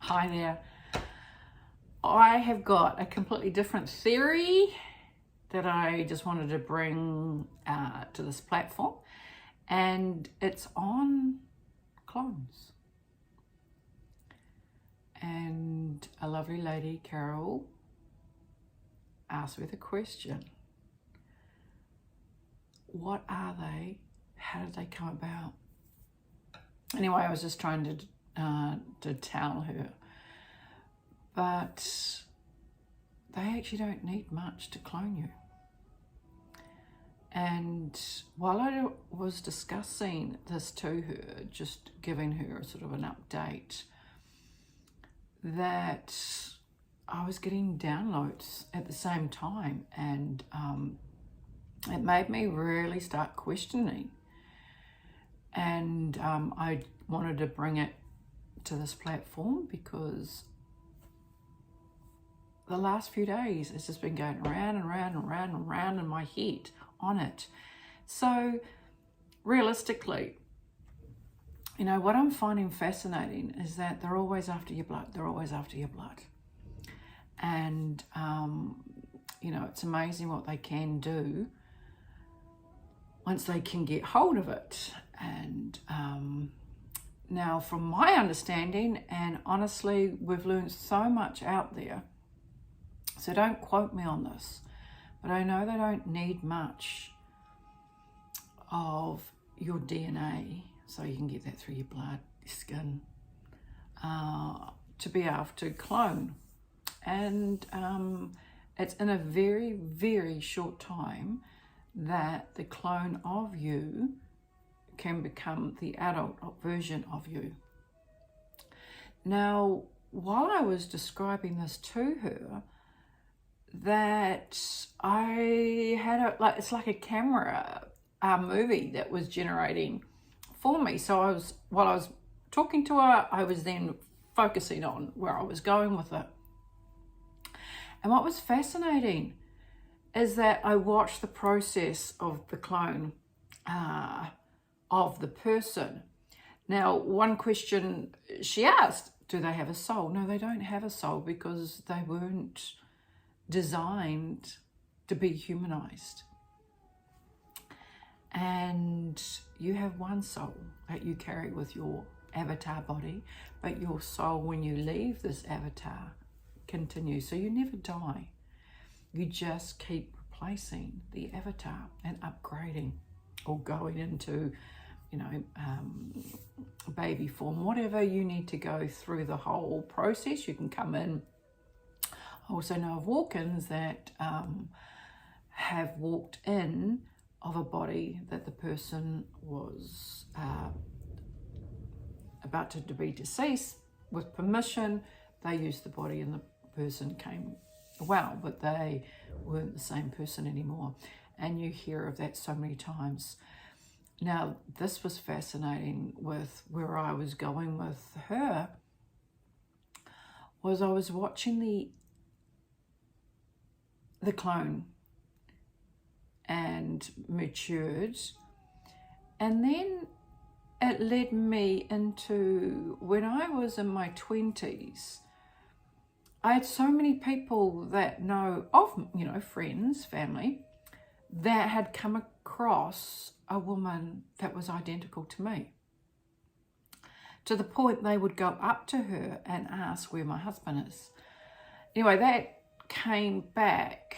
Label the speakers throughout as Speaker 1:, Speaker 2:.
Speaker 1: Hi there. I have got a completely different theory that I just wanted to bring to this platform, and it's on clones. And a lovely lady, Carol, asked me the question, what are they? How did they come about? Anyway, I was just trying to tell her, but they actually don't need much to clone you. And while I was discussing this to her, just giving her a sort of an update, that I was getting downloads at the same time, and it made me really start questioning. And I wanted to bring it to this platform because the last few days it's just been going around and round and round and round in my head on it. So realistically, you know, what I'm finding fascinating is that they're always after your blood. They're always after your blood. And, you know, it's amazing what they can do once they can get hold of it. And now from my understanding, and honestly, we've learned so much out there, so don't quote me on this, but I know they don't need much of your DNA, so you can get that through your blood, your skin, to be able to clone. And it's in a very, very short time that the clone of you can become the adult version of you. Now, while I was describing this to her, that I had it's like a camera movie that was generating for me. So while I was talking to her, I was then focusing on where I was going with it. And what was fascinating is that I watched the process of the clone of the person. Now, one question she asked, do they have a soul? No, they don't have a soul because they weren't designed to be humanized. And you have one soul that you carry with your avatar body, but your soul, when you leave this avatar, continues. So you never die. You just keep replacing the avatar and upgrading, or going into, you know, baby form, whatever you need to go through the whole process. You can come in. I also know of walk-ins that have walked in of a body that the person was about to be deceased. With permission, they used the body and the person came well, but they weren't the same person anymore. And you hear of that so many times. Now, this was fascinating with where I was going with her, was I was watching the clone and matured, and then it led me into when I was in my 20s. I had so many people that know of, you know, friends, family, that had come across a woman that was identical to me, to the point they would go up to her and ask where my husband is. Anyway, that came back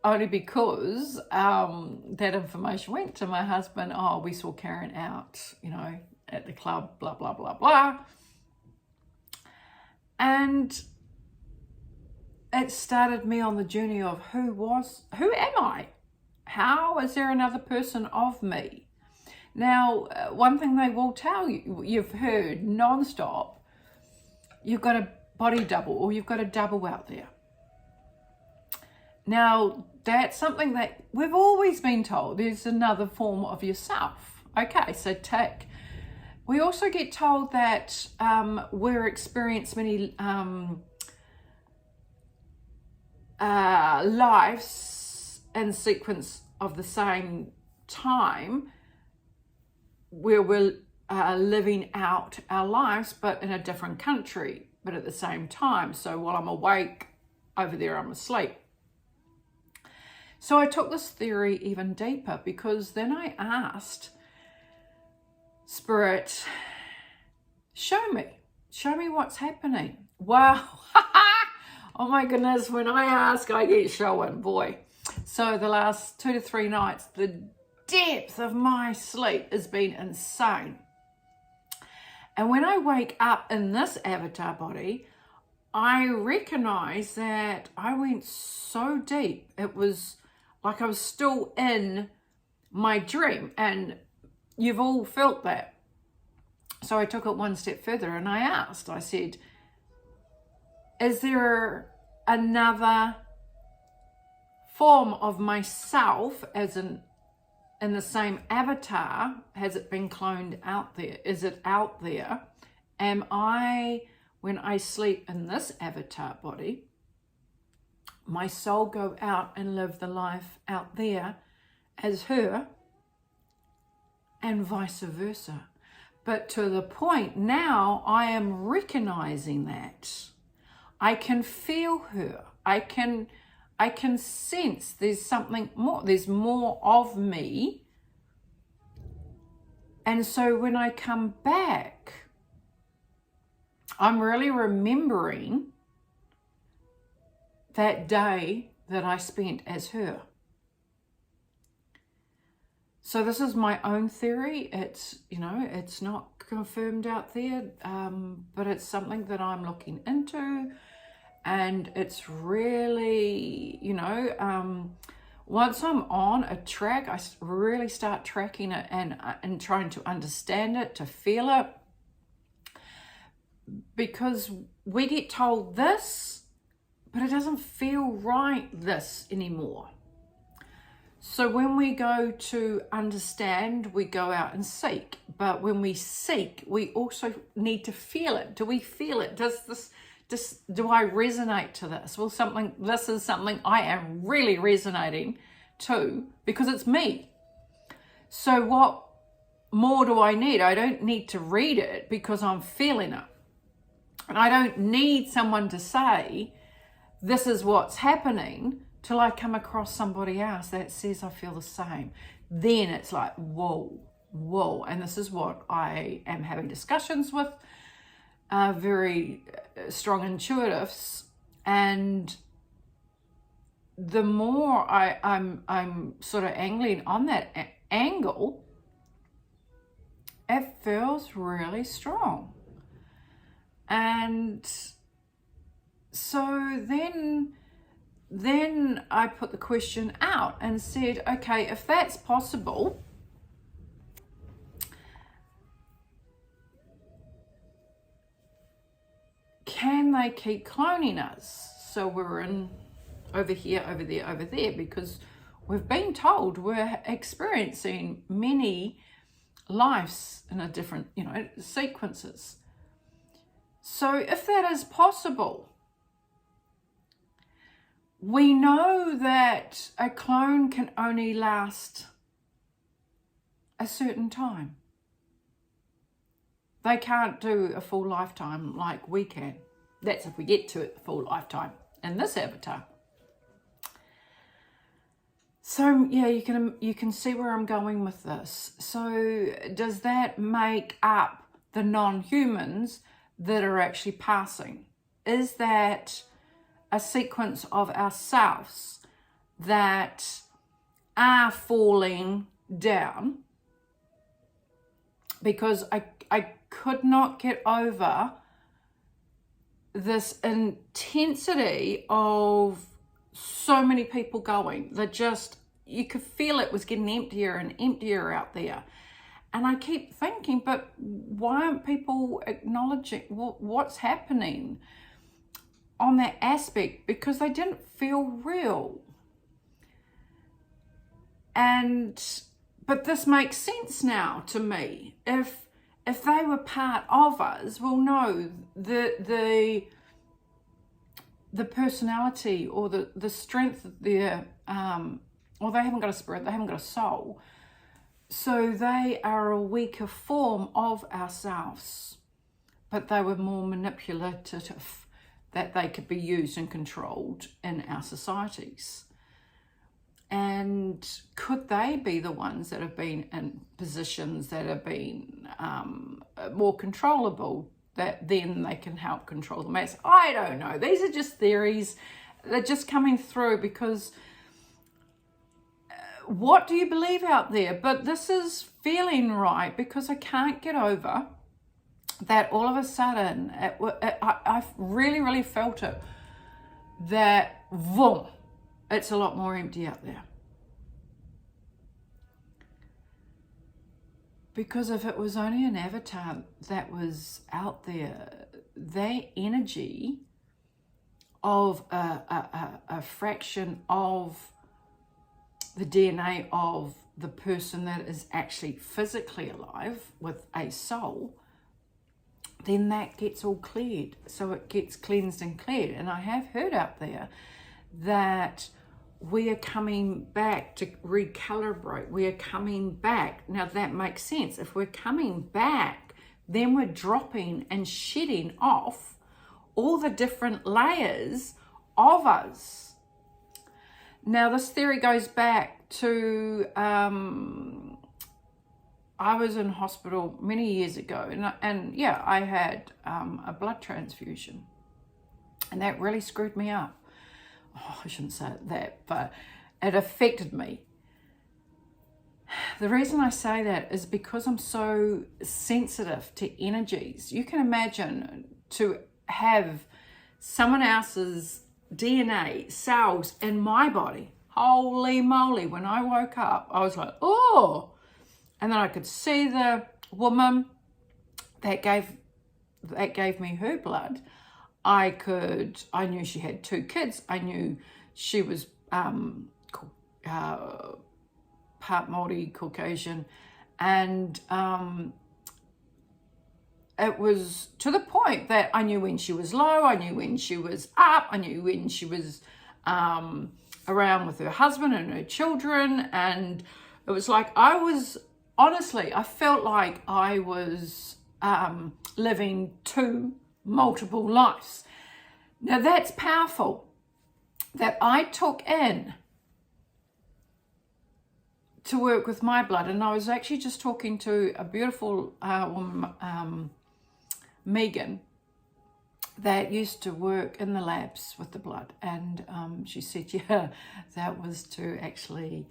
Speaker 1: only because that information went to my husband. Oh, we saw Karen out, you know, at the club, blah, blah, blah, blah. And it started me on the journey of who am I? How is there another person of me? Now, one thing they will tell you, you've heard non-stop, you've got a body double, or you've got a double out there. Now, that's something that we've always been told. There's another form of yourself. Okay, so tick. We also get told that we're experiencing many lives in sequence of the same time, where we're living out our lives, but in a different country, but at the same time. So while I'm awake, over there I'm asleep. So I took this theory even deeper, because then I asked Spirit, show me what's happening. Wow. Oh my goodness, when I ask, I get shown, boy. So the last 2 to 3 nights, the depth of my sleep has been insane. And when I wake up in this avatar body, I recognize that I went so deep. It was like I was still in my dream, and you've all felt that. So I took it one step further and I said, is there another form of myself as in the same avatar? Has it been cloned out there? Is it out there? Am I, when I sleep in this avatar body, my soul go out and live the life out there as her, and vice versa? But to the point now, I am recognizing that. I can feel her. I can sense there's something more. There's more of me. And so when I come back, I'm really remembering that day that I spent as her. So this is my own theory. It's, it's not confirmed out there, but it's something that I'm looking into. And it's really, once I'm on a track, I really start tracking it and trying to understand it, to feel it. Because we get told this, but it doesn't feel right this anymore. So when we go to understand, we go out and seek. But when we seek, we also need to feel it. Do we feel it? Do I resonate to this? Well, this is something I am really resonating to, because it's me. So what more do I need? I don't need to read it, because I'm feeling it. And I don't need someone to say, this is what's happening, till I come across somebody else that says I feel the same. Then it's like, whoa. And this is what I am having discussions with very strong intuitives. And the more I'm sort of angling on that angle, it feels really strong. And so then I put the question out and said, okay, if that's possible, can they keep cloning us? So we're in over here, over there, over there, because we've been told we're experiencing many lives in a different, sequences. So if that is possible, we know that a clone can only last a certain time. They can't do a full lifetime like we can. That's if we get to it, the full lifetime in this avatar. So yeah, you can see where I'm going with this. So does that make up the non-humans that are actually passing? Is that a sequence of ourselves that are falling down? Because I could not get over this intensity of so many people going. You could feel it was getting emptier and emptier out there. And I keep thinking, but why aren't people acknowledging what's happening on that aspect? Because they didn't feel real. But this makes sense now to me. If they were part of us, well, no, the personality or the strength of their, or they haven't got a spirit, they haven't got a soul. So they are a weaker form of ourselves, but they were more manipulative, that they could be used and controlled in our societies. And could they be the ones that have been in positions that have been more controllable, that then they can help control the mass? I don't know. These are just theories. They're just coming through because what do you believe out there? But this is feeling right because I can't get over that all of a sudden, I've really, really felt it, that boom, it's a lot more empty out there. Because if it was only an avatar that was out there, their energy of a fraction of the DNA of the person that is actually physically alive with a soul, then that gets all cleared. So it gets cleansed and cleared. And I have heard out there that we are coming back to recalibrate. We are coming back. Now that makes sense. If we're coming back, then we're dropping and shedding off all the different layers of us. Now this theory goes back to, I was in hospital many years ago, and yeah, I had a blood transfusion, and that really screwed me up. Oh, I shouldn't say that, but it affected me. The reason I say that is because I'm so sensitive to energies. You can imagine to have someone else's DNA, cells in my body. Holy moly, when I woke up, I was like, oh. And then I could see the woman that gave me her blood. I knew she had 2 kids. I knew she was part Māori, Caucasian, and it was to the point that I knew when she was low, I knew when she was up, I knew when she was around with her husband and her children, and it was like honestly, I felt like I was living 2 multiple lives. Now that's powerful, that I took in to work with my blood. And I was actually just talking to a beautiful woman, Megan, that used to work in the labs with the blood. And she said, yeah, that was to actually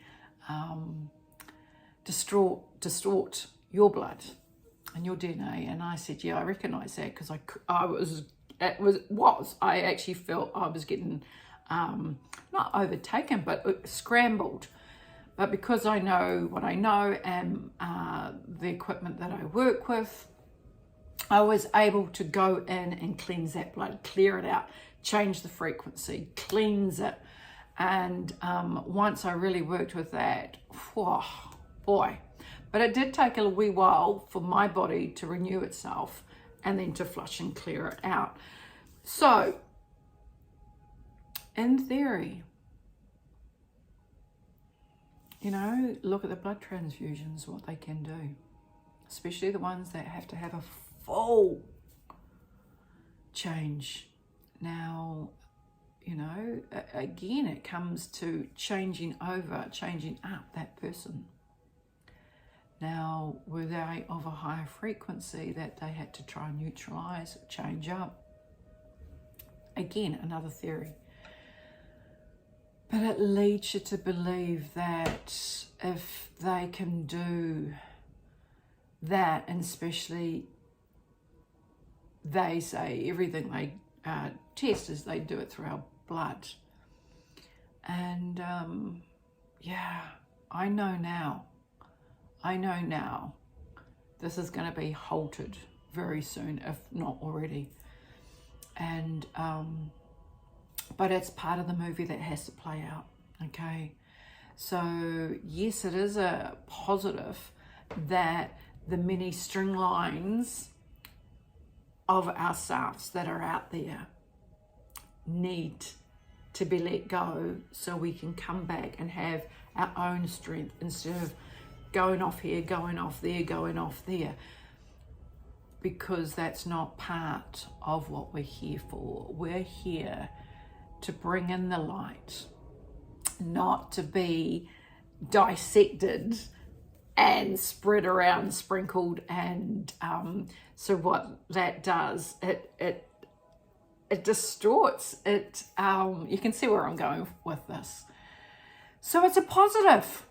Speaker 1: distort your blood and your DNA. And I said, yeah, I recognize that, because I actually felt I was getting not overtaken, but scrambled. But because I know what I know and the equipment that I work with, I was able to go in and cleanse that blood, clear it out, change the frequency, cleanse it. And once I really worked with that, whoa, boy. But it did take a wee while for my body to renew itself and then to flush and clear it out. So, in theory, you know, look at the blood transfusions, what they can do, especially the ones that have to have a full change. Now, you know, again, it comes to changing up that person. Now, were they of a higher frequency that they had to try and neutralize, change up? Again, another theory. But it leads you to believe that if they can do that, and especially they say everything they test is they do it through our blood. And yeah, I know now this is going to be halted very soon, if not already. And but it's part of the movie that has to play out. Okay, so yes, it is a positive that the many string lines of ourselves that are out there need to be let go, so we can come back and have our own strength instead of going off here, going off there, going off there, because that's not part of what we're here for. We're here to bring in the light, not to be dissected and spread around, sprinkled, and so what that does, it distorts it. You can see where I'm going with this. So it's a positive.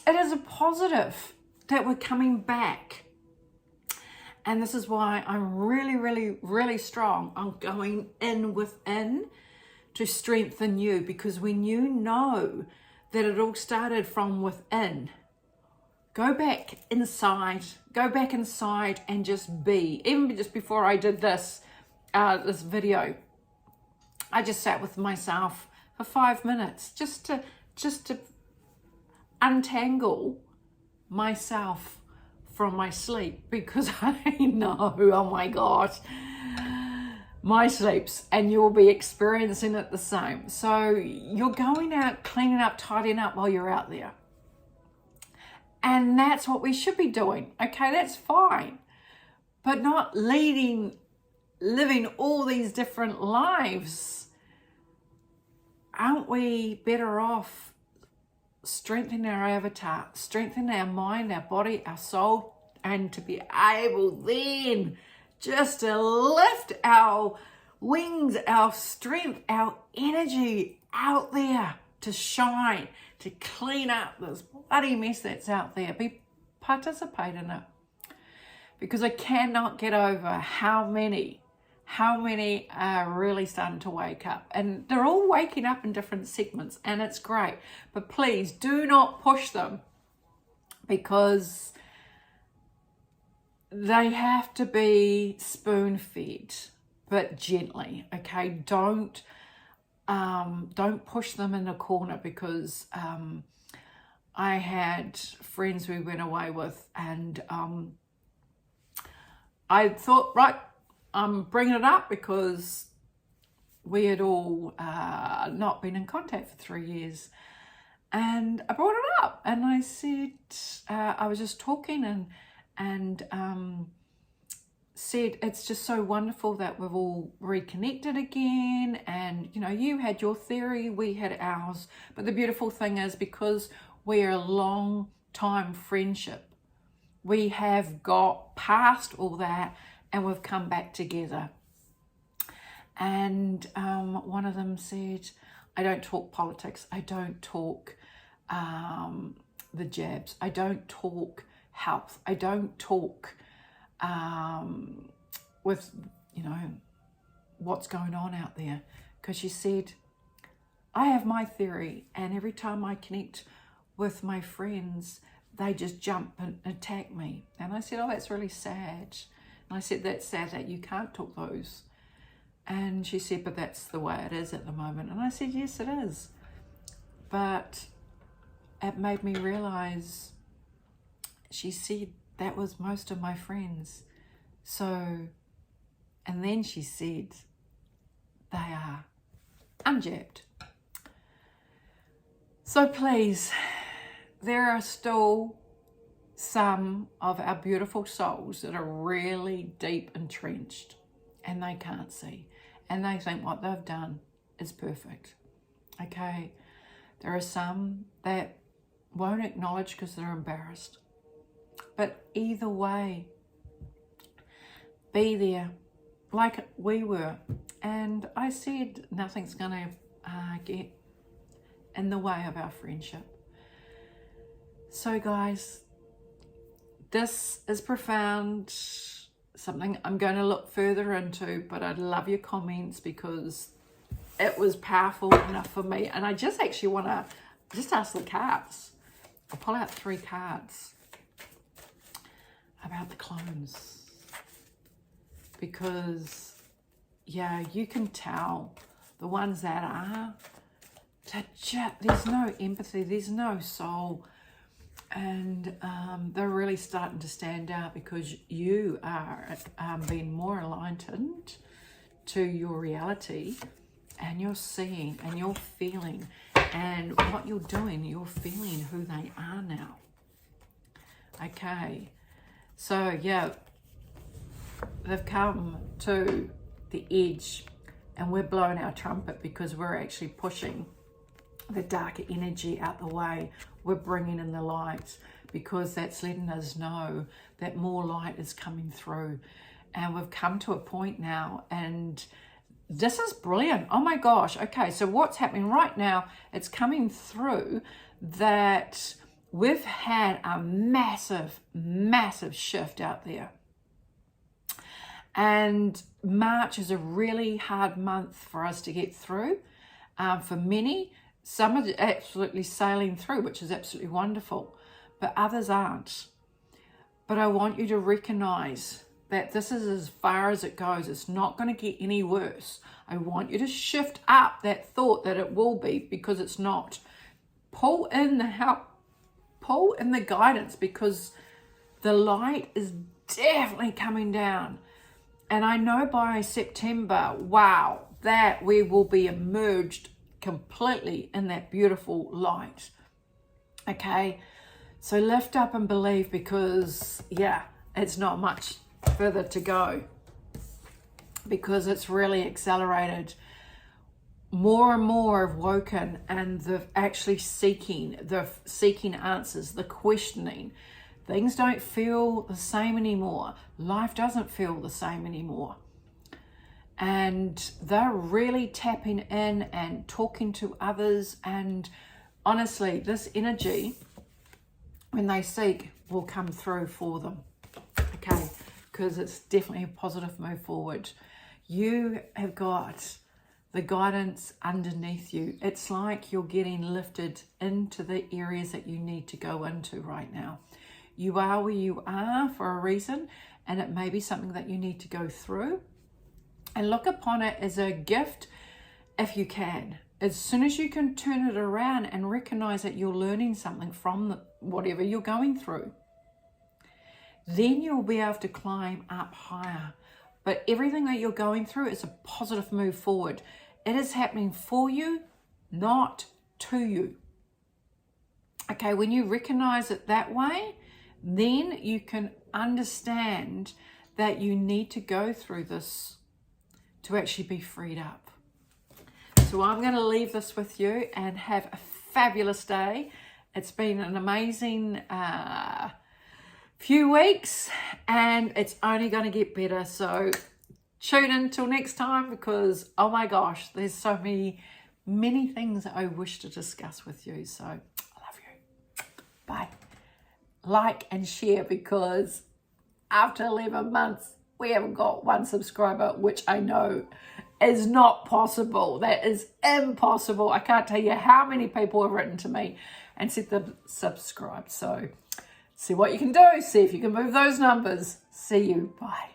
Speaker 1: It is a positive that we're coming back. And this is why I'm really, really, really strong on going in within to strengthen you, because when you know that it all started from within, go back inside and just be. Even just before I did this video, I just sat with myself for 5 minutes just to untangle myself from my sleep, because I know, oh my gosh, my sleeps, and you'll be experiencing it the same. So you're going out, cleaning up, tidying up while you're out there. And that's what we should be doing. Okay, that's fine. But not living all these different lives. Aren't we better off strengthening our avatar, strengthening our mind, our body, our soul, and to be able then just to lift our wings, our strength, our energy out there to shine, to clean up this bloody mess that's out there. Participate in it. Because I cannot get over how many are really starting to wake up, and they're all waking up in different segments, and it's great. But please do not push them, because they have to be spoon-fed, but gently. Okay, don't push them in a corner, because I had friends we went away with, and I thought, right, I'm bringing it up because we had all not been in contact for 3 years. And I brought it up, and I said, I was just talking and said, it's just so wonderful that we've all reconnected again. And, you know, you had your theory, we had ours. But the beautiful thing is, because we're a long time friendship, we have got past all that, and we've come back together. And one of them said, I don't talk politics. I don't talk the jabs. I don't talk health. I don't talk with, you know, what's going on out there. Because she said, I have my theory, and every time I connect with my friends, they just jump and attack me. And I said, oh, that's really sad. And I said, that's sad that you can't talk those. And she said, but that's the way it is at the moment. And I said, yes, it is. But it made me realize, she said, that was most of my friends. So, and then she said, they are unjabbed. So please, there are still some of our beautiful souls that are really deep entrenched, and they can't see, and they think what they've done is perfect. Okay, there are some that won't acknowledge because they're embarrassed. But either way, be there like we were. And I said, nothing's going to get in the way of our friendship. So guys, this is profound, something I'm going to look further into, but I'd love your comments, because it was powerful enough for me. And I just actually want to just ask the cards. I'll pull out 3 cards about the clones, because yeah, you can tell the ones that are, there's no empathy, there's no soul. And they're really starting to stand out, because you are being more aligned to your reality, and you're seeing and you're feeling, and what you're doing, you're feeling who they are now. Okay, so yeah, they've come to the edge and we're blowing our trumpet because we're actually pushing the darker energy out the way. We're bringing in the light because that's letting us know that more light is coming through. And we've come to a point now, and this is brilliant. Oh my gosh. Okay, so what's happening right now, it's coming through that we've had a massive, massive shift out there. And March is a really hard month for us to get through. For many, some are absolutely sailing through, which is absolutely wonderful, but others aren't. But I want you to recognize that this is as far as it goes. It's not going to get any worse. I want you to shift up that thought that it will be, because it's not. Pull in the help, pull in the guidance, because the light is definitely coming down. And I know by September, wow, that we will be immersed completely in that beautiful light. Okay, so lift up and believe, because yeah, it's not much further to go, because it's really accelerated. More and more have woken, and they're actually seeking answers, the questioning. Things don't feel the same anymore. Life doesn't feel the same anymore. And they're really tapping in and talking to others. And honestly, this energy, when they seek, will come through for them. Okay, because it's definitely a positive move forward. You have got the guidance underneath you. It's like you're getting lifted into the areas that you need to go into right now. You are where you are for a reason, and it may be something that you need to go through. And look upon it as a gift if you can. As soon as you can turn it around and recognize that you're learning something from whatever you're going through, then you'll be able to climb up higher. But everything that you're going through is a positive move forward. It is happening for you, not to you. Okay, when you recognize it that way, then you can understand that you need to go through this to actually be freed up. So I'm going to leave this with you, and have a fabulous day. It's been an amazing few weeks, and it's only going to get better. So tune in till next time, because oh my gosh, there's so many things I wish to discuss with you. So I love you. Bye. Like and share, because after 11 months we haven't got one subscriber, which I know is not possible. That is impossible. I can't tell you how many people have written to me and said they've subscribed. So see what you can do. See if you can move those numbers. See you. Bye.